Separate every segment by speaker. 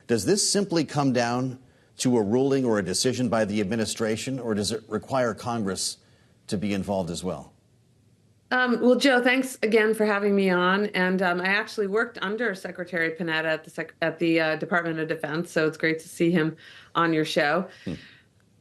Speaker 1: Does this simply come down to a ruling or a decision by the administration, or does it require Congress to be involved as well?
Speaker 2: Well, Joe, thanks again for having me on. And I actually worked under Secretary Panetta at the Department of Defense, so it's great to see him on your show.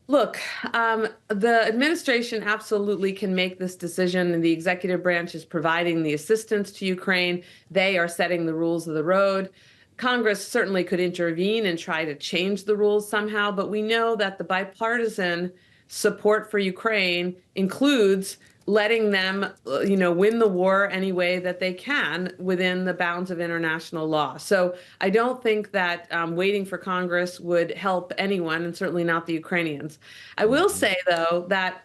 Speaker 2: Look, the administration absolutely can make this decision, and the executive branch is providing the assistance to Ukraine. They are setting the rules of the road. Congress certainly could intervene and try to change the rules somehow, but we know that the bipartisan support for Ukraine includes letting them, win the war any way that they can within the bounds of international law. So I don't think that waiting for Congress would help anyone, and certainly not the Ukrainians. I will say, though, that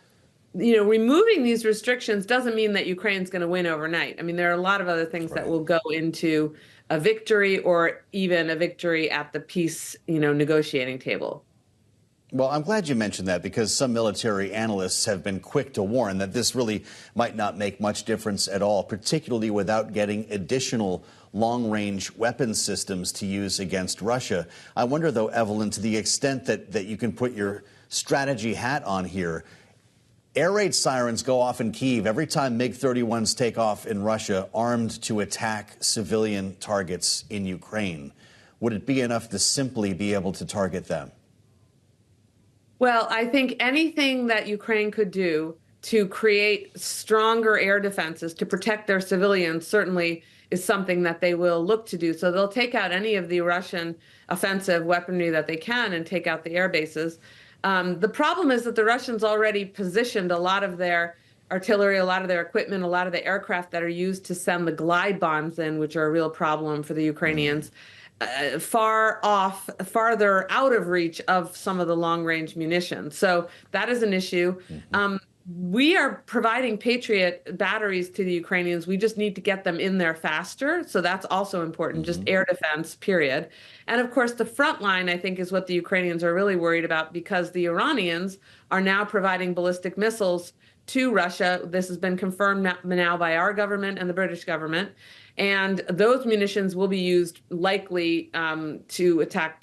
Speaker 2: removing these restrictions doesn't mean that Ukraine's going to win overnight. I mean, there are a lot of other things that will go into a victory, or even a victory at the peace, negotiating table.
Speaker 1: Well, I'm glad you mentioned that, because some military analysts have been quick to warn that this really might not make much difference at all, particularly without getting additional long-range weapons systems to use against Russia. I wonder, though, Evelyn, to the extent that you can put your strategy hat on here, air raid sirens go off in Kyiv every time MiG-31s take off in Russia, armed to attack civilian targets in Ukraine. Would it be enough to simply be able to target them?
Speaker 2: Well, I think anything that Ukraine could do to create stronger air defenses to protect their civilians certainly is something that they will look to do. So they'll take out any of the Russian offensive weaponry that they can and take out the air bases. The problem is that the Russians already positioned a lot of their artillery, a lot of their equipment, a lot of the aircraft that are used to send the glide bombs in, which are a real problem for the Ukrainians, farther out of reach of some of the long-range munitions. So that is an issue. We are providing Patriot batteries to the Ukrainians. We just need to get them in there faster. So that's also important, just air defense, period. And of course, the front line, I think, is what the Ukrainians are really worried about, because the Iranians are now providing ballistic missiles to Russia. This has been confirmed now by our government and the British government. And those munitions will be used likely to attack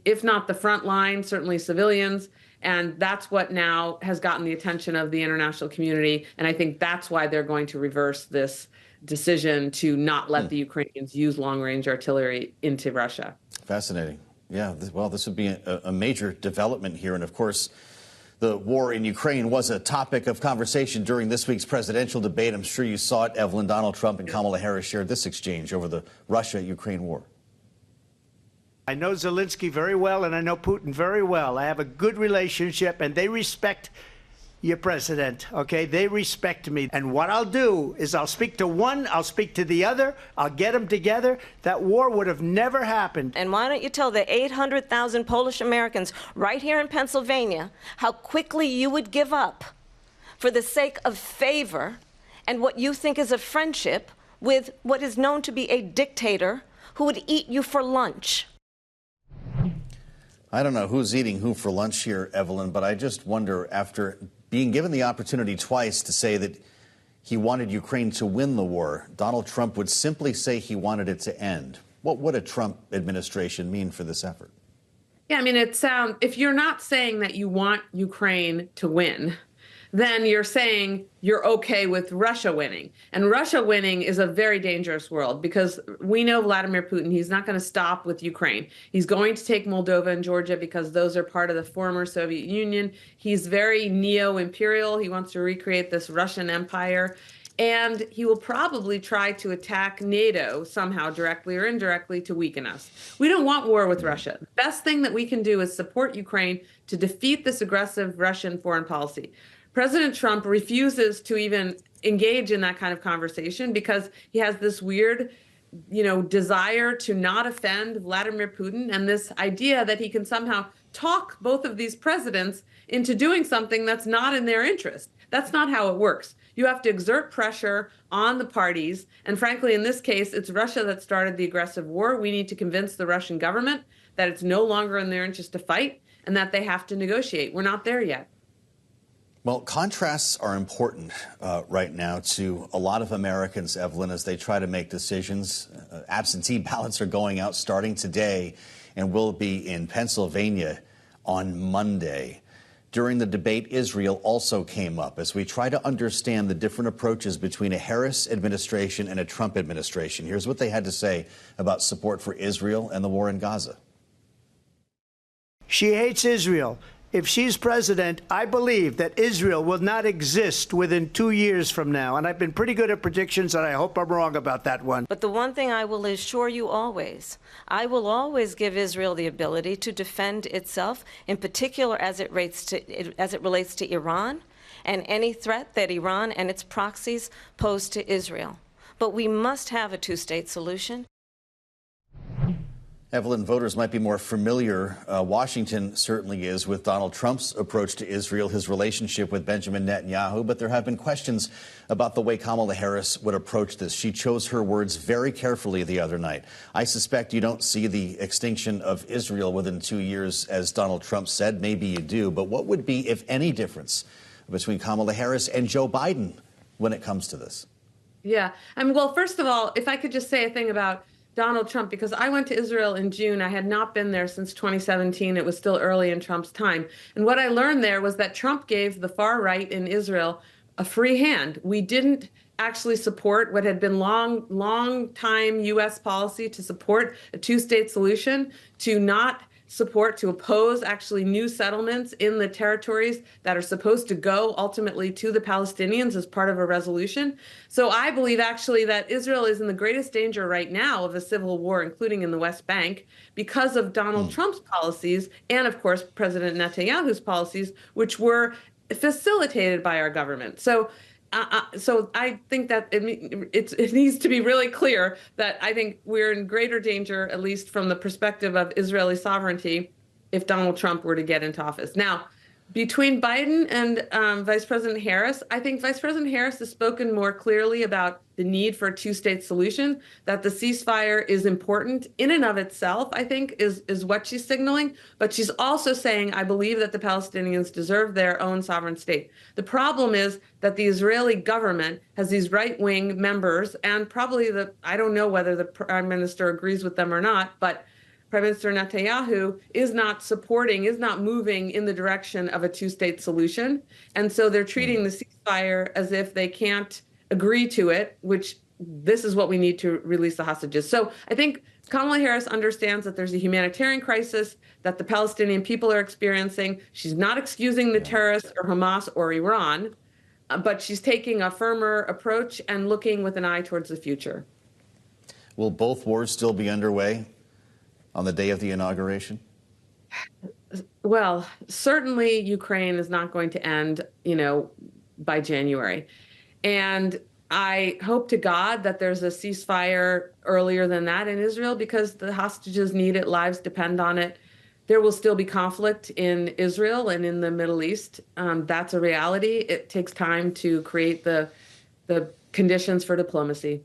Speaker 2: if not the front line, certainly civilians. And that's what now has gotten the attention of the international community. And I think that's why they're going to reverse this decision to not let the Ukrainians use long-range artillery into Russia.
Speaker 1: Fascinating. Yeah, well, this would be a major development here. And of course, the war in Ukraine was a topic of conversation during this week's presidential debate. I'm sure you saw it, Evelyn. Donald Trump and Kamala Harris shared this exchange over the Russia-Ukraine war.
Speaker 3: I know Zelensky very well, and I know Putin very well. I have a good relationship, and they respect your president, okay? They respect me. And what I'll do is I'll speak to one, I'll speak to the other, I'll get them together. That war would have never happened.
Speaker 4: And why don't you tell the 800,000 Polish Americans right here in Pennsylvania how quickly you would give up for the sake of favor and what you think is a friendship with what is known to be a dictator who would eat you for lunch.
Speaker 1: I don't know who's eating who for lunch here, Evelyn, but I just wonder, after being given the opportunity twice to say that he wanted Ukraine to win the war, Donald Trump would simply say he wanted it to end. What would a Trump administration mean for this effort?
Speaker 2: Yeah, I mean, if you're not saying that you want Ukraine to win, then you're saying you're okay with Russia winning. And Russia winning is a very dangerous world, because we know Vladimir Putin, he's not going to stop with Ukraine. He's going to take Moldova and Georgia because those are part of the former Soviet Union. He's very neo-imperial. He wants to recreate this Russian empire. And he will probably try to attack NATO somehow, directly or indirectly, to weaken us. We don't want war with Russia. The best thing that we can do is support Ukraine to defeat this aggressive Russian foreign policy. President Trump refuses to even engage in that kind of conversation because he has this weird, desire to not offend Vladimir Putin, and this idea that he can somehow talk both of these presidents into doing something that's not in their interest. That's not how it works. You have to exert pressure on the parties. And frankly, in this case, it's Russia that started the aggressive war. We need to convince the Russian government that it's no longer in their interest to fight and that they have to negotiate. We're not there yet.
Speaker 1: Well, contrasts are important right now to a lot of Americans, Evelyn, as they try to make decisions. Absentee ballots are going out starting today and will be in Pennsylvania on Monday. During the debate, Israel also came up as we try to understand the different approaches between a Harris administration and a Trump administration. Here's what they had to say about support for Israel and the war in Gaza.
Speaker 3: She hates Israel. If she's president, I believe that Israel will not exist within 2 years from now. And I've been pretty good at predictions, and I hope I'm wrong about that one.
Speaker 4: But the one thing I will assure you always, I will always give Israel the ability to defend itself, in particular as it relates to Iran and any threat that Iran and its proxies pose to Israel. But we must have a two-state solution.
Speaker 1: Evelyn, voters might be more familiar, Washington certainly is, with Donald Trump's approach to Israel, his relationship with Benjamin Netanyahu, but there have been questions about the way Kamala Harris would approach this. She chose her words very carefully the other night. I suspect you don't see the extinction of Israel within 2 years, as Donald Trump said. Maybe you do, but what would be, if any, difference between Kamala Harris and Joe Biden when it comes to this?
Speaker 2: Yeah. Well, first of all, if I could just say a thing about Donald Trump, because I went to Israel in June. I had not been there since 2017. It was still early in Trump's time. And what I learned there was that Trump gave the far right in Israel a free hand. We didn't actually support what had been long time U.S. policy to support a two-state solution, to oppose actually new settlements in the territories that are supposed to go ultimately to the Palestinians as part of a resolution. So I believe actually that Israel is in the greatest danger right now of a civil war, including in the West Bank, because of Donald Trump's policies and, of course, President Netanyahu's policies, which were facilitated by our government. So I think that it needs to be really clear that I think we're in greater danger, at least from the perspective of Israeli sovereignty, if Donald Trump were to get into office. Now, between Biden and Vice President Harris, I think Vice President Harris has spoken more clearly about the need for a two-state solution, that the ceasefire is important in and of itself, I think, is what she's signaling. But she's also saying, I believe that the Palestinians deserve their own sovereign state. The problem is that the Israeli government has these right-wing members, and probably I don't know whether the prime minister agrees with them or not, but Prime Minister Netanyahu is not moving in the direction of a two-state solution. And so they're treating the ceasefire as if they can't agree to it, which this is what we need to release the hostages. So I think Kamala Harris understands that there's a humanitarian crisis that the Palestinian people are experiencing. She's not excusing the terrorists or Hamas or Iran, but she's taking a firmer approach and looking with an eye towards the future.
Speaker 1: Will both wars still be underway on the day of the inauguration?
Speaker 2: Well, certainly Ukraine is not going to end, by January. And I hope to God that there's a ceasefire earlier than that in Israel, because the hostages need it, lives depend on it. There will still be conflict in Israel and in the Middle East. That's a reality. It takes time to create the conditions for diplomacy.